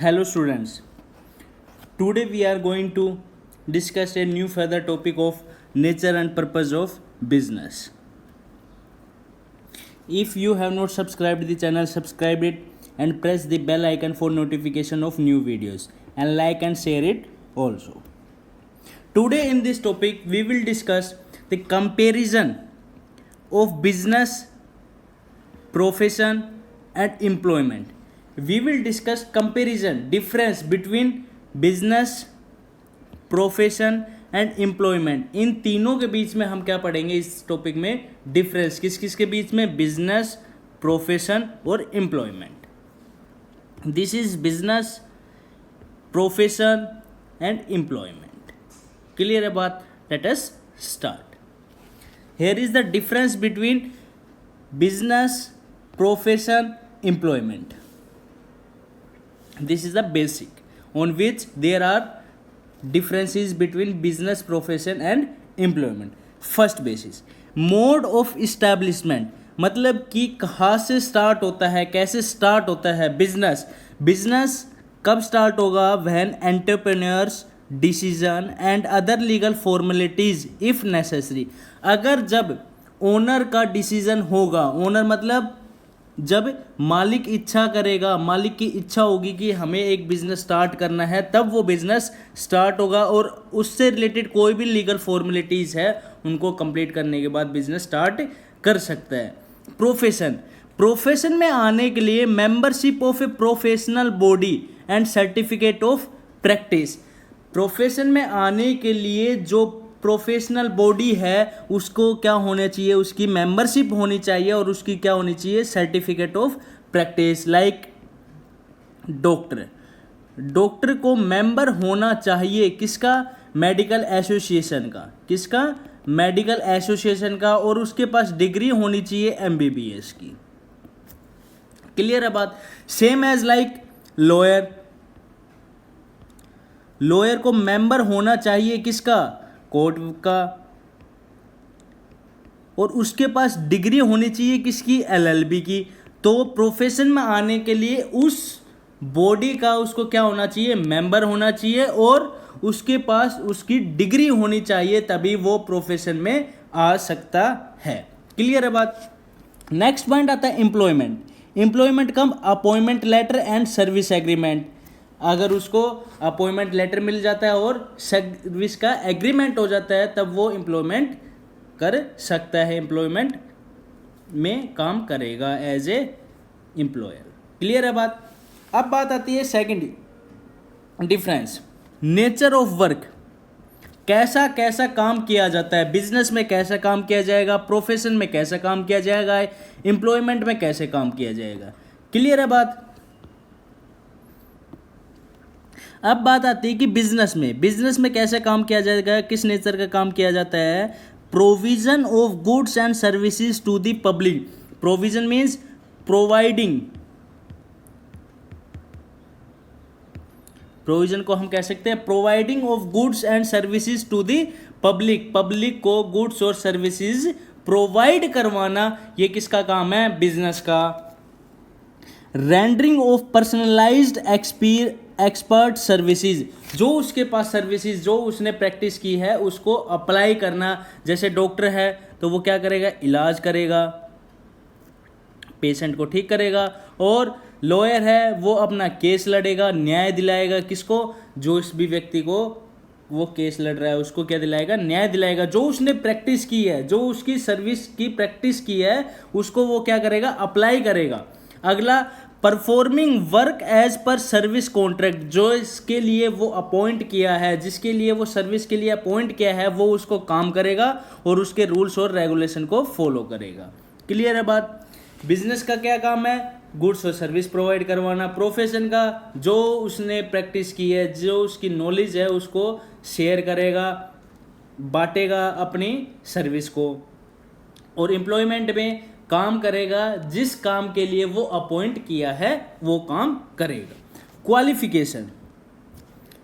Hello students, today we are going to discuss a new further topic of nature and purpose of business. If you have not subscribed the channel, subscribe it and press the bell icon for notification of new videos and like and share it also. Today in this topic we will discuss the comparison of business, profession and employment. We will discuss comparison, difference between business, profession and employment. इन तीनों के बीच में हम क्या पढ़ेंगे इस topic में? Difference किस किस के बीच में? बिजनेस, प्रोफेशन और employment. This is business, profession and employment. Clear है बात? Let us start. Here is the difference between business, profession, employment. This is the basic on which there are differences between business, profession and employment. First basis, mode of establishment, मतलब कि कहाँ से start होता है, कैसे start होता है business. Business कब स्टार्ट होगा? When entrepreneurs decision and other legal formalities if necessary. अगर जब ओनर का डिसीजन होगा, ओनर मतलब जब मालिक इच्छा करेगा, मालिक की इच्छा होगी कि हमें एक बिजनेस स्टार्ट करना है, तब वो बिजनेस स्टार्ट होगा और उससे रिलेटेड कोई भी लीगल फॉर्मेलिटीज़ है उनको कंप्लीट करने के बाद बिजनेस स्टार्ट कर सकता है. प्रोफेशन, प्रोफेशन में आने के लिए membership of a professional body and certificate of practice. Profession में आने के लिए जो प्रोफेशनल बॉडी है उसको क्या होना चाहिए? उसकी मेंबरशिप होनी चाहिए और उसकी क्या होनी चाहिए? Certificate of practice. Like doctor, doctor को मेंबर होना चाहिए किसका? मेडिकल एसोसिएशन का. किसका? मेडिकल एसोसिएशन का. और उसके पास डिग्री होनी चाहिए एमबीबीएस की. क्लियर है बात? Same as like lawyer, lawyer को मेंबर होना चाहिए किसका? कोर्ट का. और उसके पास डिग्री होनी चाहिए किसकी? एलएलबी की. तो प्रोफेशन में आने के लिए उस बॉडी का उसको क्या होना चाहिए? मेंबर होना चाहिए और उसके पास उसकी डिग्री होनी चाहिए, तभी वो प्रोफेशन में आ सकता है. क्लियर है बात? नेक्स्ट पॉइंट आता है employment. Employment cum appointment letter and service agreement. अगर उसको अपॉइंटमेंट लेटर मिल जाता है और सर्विस का एग्रीमेंट हो जाता है, तब वो एम्प्लॉयमेंट कर सकता है, एम्प्लॉयमेंट में काम करेगा एज ए एम्प्लॉयर. क्लियर है बात? अब बात आती है second difference, nature of work. कैसा कैसा काम किया जाता है? बिजनेस में कैसा काम किया जाएगा, प्रोफेशन में कैसा काम किया जाएगा, एम्प्लॉयमेंट में कैसे काम किया जाएगा. क्लियर है बात? अब बात आती है कि बिजनेस में कैसे काम किया जाएगा, किस नेचर का काम किया जाता है? Provision of goods and services to the public. Provision means providing. Provision को हम कह सकते हैं providing of goods and services to the public. Public को गुड्स और सर्विसेज प्रोवाइड करवाना, ये किसका काम है? बिजनेस का. Rendering of personalised expert services, जो उसके पास सर्विसेज जो उसने प्रैक्टिस की है उसको अप्लाई करना. जैसे डॉक्टर है तो वो क्या करेगा? इलाज करेगा, पेशेंट को ठीक करेगा. और लॉयर है वो अपना केस लड़ेगा, न्याय दिलाएगा. किसको? जो इस भी व्यक्ति को वो केस लड़ रहा है उसको क्या दिलाएगा? न्याय दिलाएगा. जो उसने प्रैक्टिस की है, जो उसकी सर्विस की प्रैक्टिस की है, उसको वो क्या करेगा? अप्लाई करेगा. अगला, performing work as per service contract. जो इसके लिए वो अपॉइंट किया है, जिसके लिए वो सर्विस के लिए अपॉइंट किया है, वो उसको काम करेगा और उसके रूल्स और रेगुलेशन को फॉलो करेगा. क्लियर है बात? बिजनेस का क्या काम है? गुड्स और सर्विस प्रोवाइड करवाना. प्रोफेशन का जो उसने प्रैक्टिस की है, जो उसकी नॉलेज है, उसको शेयर करेगा, बांटेगा अपनी सर्विस को. और एम्प्लॉयमेंट में काम करेगा, जिस काम के लिए वो अपॉइंट किया है वो काम करेगा. क्वालिफिकेशन,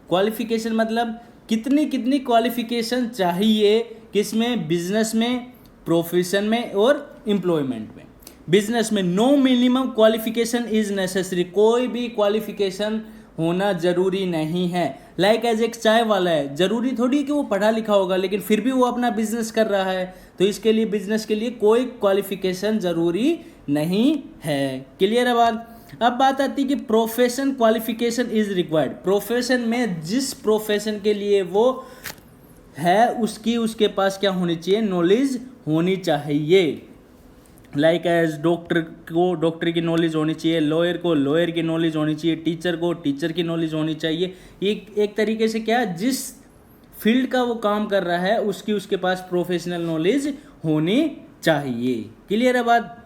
क्वालिफिकेशन मतलब कितनी कितनी क्वालिफिकेशन चाहिए किसमें? बिजनेस में, प्रोफेशन में और एम्प्लॉयमेंट में. बिजनेस में no minimum qualification is necessary. कोई भी क्वालिफिकेशन होना जरूरी नहीं है। लाइक एज एक चाय वाला है, जरूरी थोड़ी कि वो पढ़ा लिखा होगा, लेकिन फिर भी वो अपना बिजनेस कर रहा है, तो इसके लिए बिजनेस के लिए कोई क्वालिफिकेशन जरूरी नहीं है। क्लियर है बात। अब बात आती है कि profession qualification is required. Profession में जिस प्रोफेशन के लिए वो है उसके पास क्या होनी चाहिए, नॉलेज होनी चाहिए। लाइक एज डॉक्टर को डॉक्टर की नॉलेज होनी चाहिए, लॉयर को लॉयर की नॉलेज होनी चाहिए, टीचर को टीचर की नॉलेज होनी चाहिए। एक तरीके से क्या, जिस फील्ड का वो काम कर रहा है उसके पास प्रोफेशनल नॉलेज होनी चाहिए। क्लियर है बात।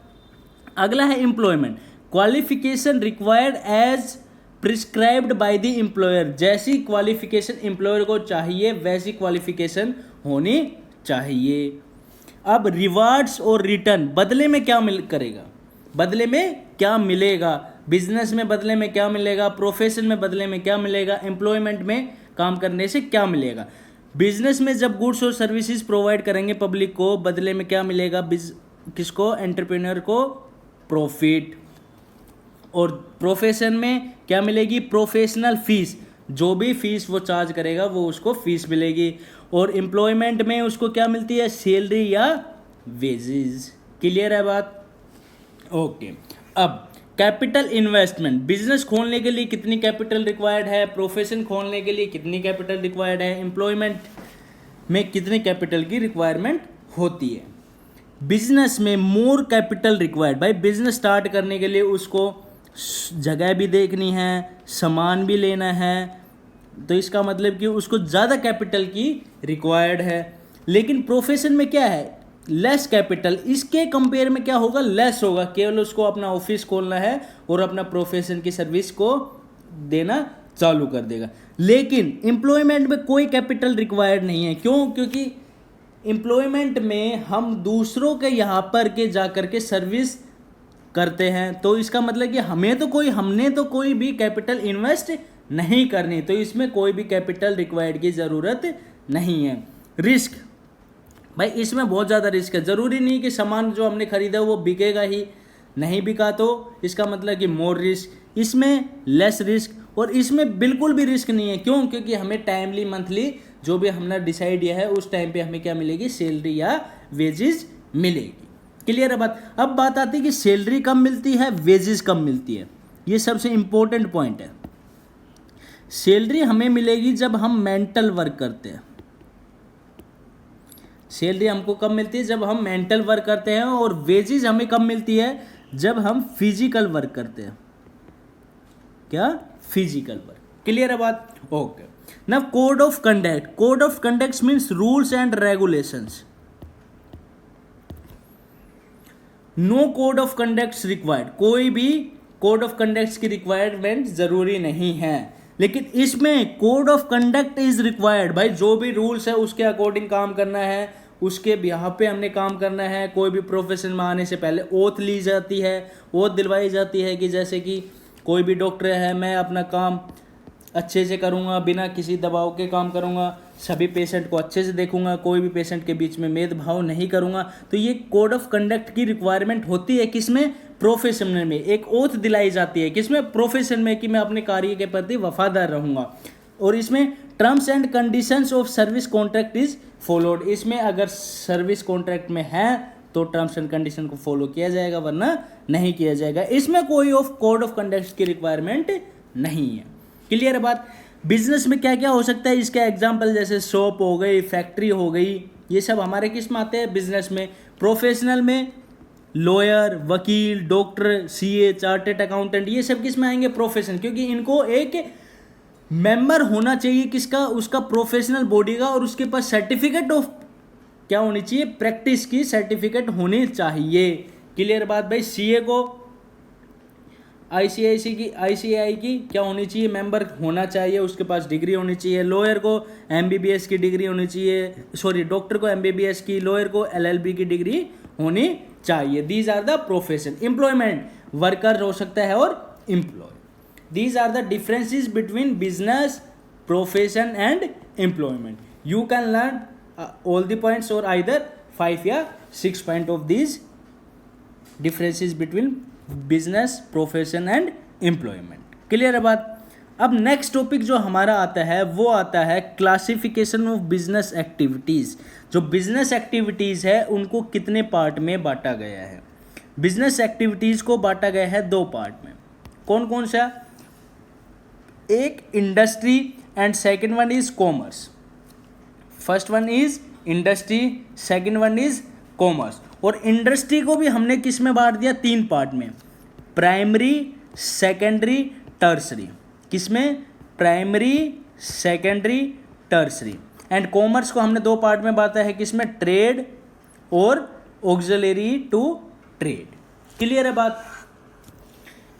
अगला है employment qualification required as prescribed by the employer. जैसी क्वालिफिकेशन एम्प्लॉयर को चाहिए वैसी क्वालिफिकेशन होनी चाहिए। अब रिवार्ड्स और रिटर्न, बदले में क्या करेगा, बदले में क्या मिलेगा, बिजनेस में बदले में क्या मिलेगा, प्रोफेशन में बदले में क्या मिलेगा, एम्प्लॉयमेंट में काम करने से क्या मिलेगा। बिजनेस में जब गुड्स और सर्विसेज प्रोवाइड करेंगे पब्लिक को, बदले में क्या मिलेगा, किसको, एंटरप्रेन्योर को प्रॉफिट। और प्रोफेशन में क्या मिलेगी, प्रोफेशनल फीस, जो भी फीस वो चार्ज करेगा वो उसको फीस मिलेगी। और एम्प्लॉयमेंट में उसको क्या मिलती है, सैलरी या वेजेस। क्लियर है बात। ओके। अब कैपिटल इन्वेस्टमेंट, बिजनेस खोलने के लिए कितनी कैपिटल रिक्वायर्ड है, प्रोफेशन खोलने के लिए कितनी कैपिटल रिक्वायर्ड है, एम्प्लॉयमेंट में कितनी कैपिटल की रिक्वायरमेंट होती है। बिजनेस में मोर कैपिटल रिक्वायर्ड। भाई बिजनेस स्टार्ट करने के लिए उसको जगह भी देखनी है, सामान भी लेना है, तो इसका मतलब कि उसको ज़्यादा कैपिटल की रिक्वायर्ड है। लेकिन प्रोफेशन में क्या है, लेस कैपिटल, इसके कंपेयर में क्या होगा, लेस होगा। केवल उसको अपना ऑफिस खोलना है और अपना प्रोफेशन की सर्विस को देना चालू कर देगा। लेकिन एम्प्लॉयमेंट में कोई कैपिटल रिक्वायर्ड नहीं है। क्यों? क्योंकि एम्प्लॉयमेंट में हम दूसरों के यहाँ पर के जाकर के सर्विस करते हैं, तो इसका मतलब कि हमने तो कोई भी कैपिटल इन्वेस्ट नहीं करनी, तो इसमें कोई भी कैपिटल रिक्वायर्ड की ज़रूरत नहीं है। रिस्क, भाई इसमें बहुत ज़्यादा रिस्क है। ज़रूरी नहीं कि सामान जो हमने खरीदा वो बिकेगा ही, नहीं बिका तो इसका मतलब कि मोर रिस्क। इसमें लेस रिस्क और इसमें बिल्कुल भी रिस्क नहीं है। क्यों? क्योंकि हमें टाइमली मंथली जो भी हमने डिसाइड किया है उस टाइम पे हमें क्या मिलेगी, सैलरी या वेजेस मिलेगी। क्लियर है बात। अब बात आती है कि सैलरी कब मिलती है, वेजेस कब मिलती है। ये सबसे इंपॉर्टेंट पॉइंट है। सैलरी हमें मिलेगी जब हम मेंटल वर्क करते हैं। सैलरी हमको कब मिलती है, जब हम मेंटल वर्क करते हैं। और वेजेस हमें कब मिलती है, जब हम फिजिकल वर्क करते हैं। क्या? Physical work. क्लियर है बात। Okay. Now code of conduct. Code of conduct means rules and regulations. No code of conduct required. कोई भी कोड ऑफ कंडक्ट की रिक्वायरमेंट जरूरी नहीं है, लेकिन इसमें code of conduct is required. भाई जो भी रूल्स है उसके अकॉर्डिंग काम करना है, उसके यहाँ पे हमने काम करना है। कोई भी प्रोफेशन में आने से पहले ओथ ली जाती है, ओथ दिलवाई जाती है कि जैसे कि कोई भी डॉक्टर है, मैं अपना काम अच्छे से करूँगा, बिना किसी दबाव के काम करूँगा, सभी पेशेंट को अच्छे से देखूंगा, कोई भी पेशेंट के बीच में भेदभाव नहीं करूँगा। तो ये कोड ऑफ कंडक्ट की रिक्वायरमेंट होती है किसमें, प्रोफेशनल में। एक ओथ दिलाई जाती है किसमें, प्रोफेशन में, कि मैं अपने कार्य के प्रति वफादार रहूँगा। और इसमें terms and conditions of service contract is followed. इसमें अगर सर्विस कॉन्ट्रैक्ट में है तो टर्म्स एंड कंडीशन को फॉलो किया जाएगा, वरना नहीं किया जाएगा। इसमें कोई कोड ऑफ कंडक्ट की रिक्वायरमेंट नहीं है। क्लियर है बात। बिजनेस में क्या क्या हो सकता है, इसका एग्जांपल जैसे शॉप हो गई, फैक्ट्री हो गई, ये सब हमारे किस में आते हैं, बिजनेस में। प्रोफेशनल में लॉयर, वकील, डॉक्टर, सीए, चार्टेड अकाउंटेंट, ये सब किस में आएंगे, प्रोफेशन। क्योंकि इनको एक मेंबर होना चाहिए किसका, उसका प्रोफेशनल बॉडी का, और उसके पास सर्टिफिकेट ऑफ क्या होनी चाहिए, प्रैक्टिस की सर्टिफिकेट होनी चाहिए। क्लियर बात भाई। सीए को आईसीएआई की क्या होनी चाहिए, मेंबर होना चाहिए, उसके पास डिग्री होनी चाहिए। लॉयर को एमबीबीएस की डिग्री होनी चाहिए, सॉरी डॉक्टर को एमबीबीएस की, लॉयर को एलएलबी की डिग्री होनी चाहिए। These are the profession. Employment, worker हो सकता है और employ. These are the differences between business, profession and employment. You can learn all the points or either 5 या 6 point of these differences between business, profession and employment. Clear है बात। अब next topic जो हमारा आता है वो आता है क्लासिफिकेशन ऑफ बिजनेस एक्टिविटीज़। जो बिजनेस एक्टिविटीज़ है उनको कितने पार्ट में बांटा गया है। बिजनेस एक्टिविटीज़ को बांटा गया है 2 पार्ट में। कौन कौन सा? एक industry and second one is commerce. First one is industry, second one is commerce. और इंडस्ट्री को भी हमने किस में बांट दिया? 3 पार्ट में, प्राइमरी, सेकेंडरी, टर्सरी। किसमें? Primary, secondary, tertiary. And commerce को हमने 2 पार्ट में बांटा है, किसमें? ट्रेड और ऑक्सिलरी टू ट्रेड। क्लियर है बात?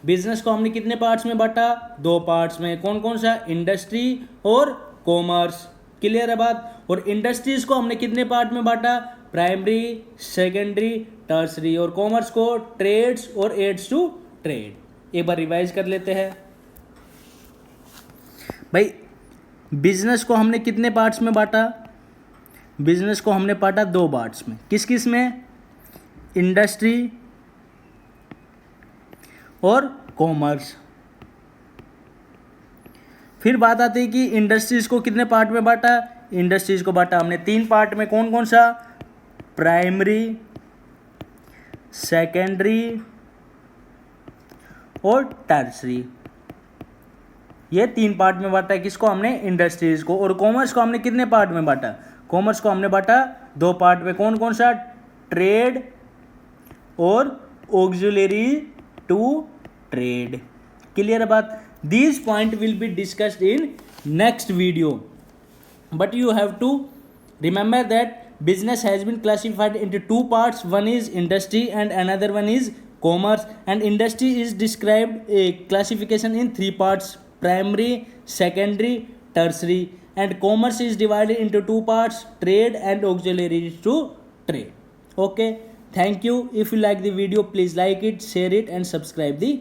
बिजनेस को हमने कितने पार्ट्स में बांटा? 2 पार्ट्स में। कौन कौन सा? इंडस्ट्री और कॉमर्स। क्लियर है बात? और इंडस्ट्रीज को हमने कितने पार्ट में बांटा? Primary, secondary, tertiary. और कॉमर्स को ट्रेड्स और एड्स टू ट्रेड। एक बार रिवाइज कर लेते हैं भाई। बिजनेस को हमने कितने पार्ट्स में बांटा? बिजनेस को हमने बांटा 2 पार्ट्स में। किस किस में? इंडस्ट्री और कॉमर्स। फिर बात आती है कि इंडस्ट्रीज को कितने पार्ट में बांटा? इंडस्ट्रीज को बांटा हमने 3 पार्ट में। कौन कौन सा? प्राइमरी, सेकेंडरी और टर्सरी। ये 3 पार्ट में बांटा है। किसको? हमने इंडस्ट्रीज को। और कॉमर्स को हमने कितने पार्ट में बांटा? कॉमर्स को हमने बांटा 2 पार्ट में। कौन कौन सा? ट्रेड और ऑक्सिलरी टू ट्रेड। क्लियर है बात? These point will be discussed in next video, but you have to remember that business has been classified into 2 parts. One is industry and another one is commerce. And industry is described a classification in 3 parts: primary, secondary, tertiary. And commerce is divided into 2 parts: trade and auxiliary to trade. Okay, thank you. If you like the video, please like it, share it and subscribe the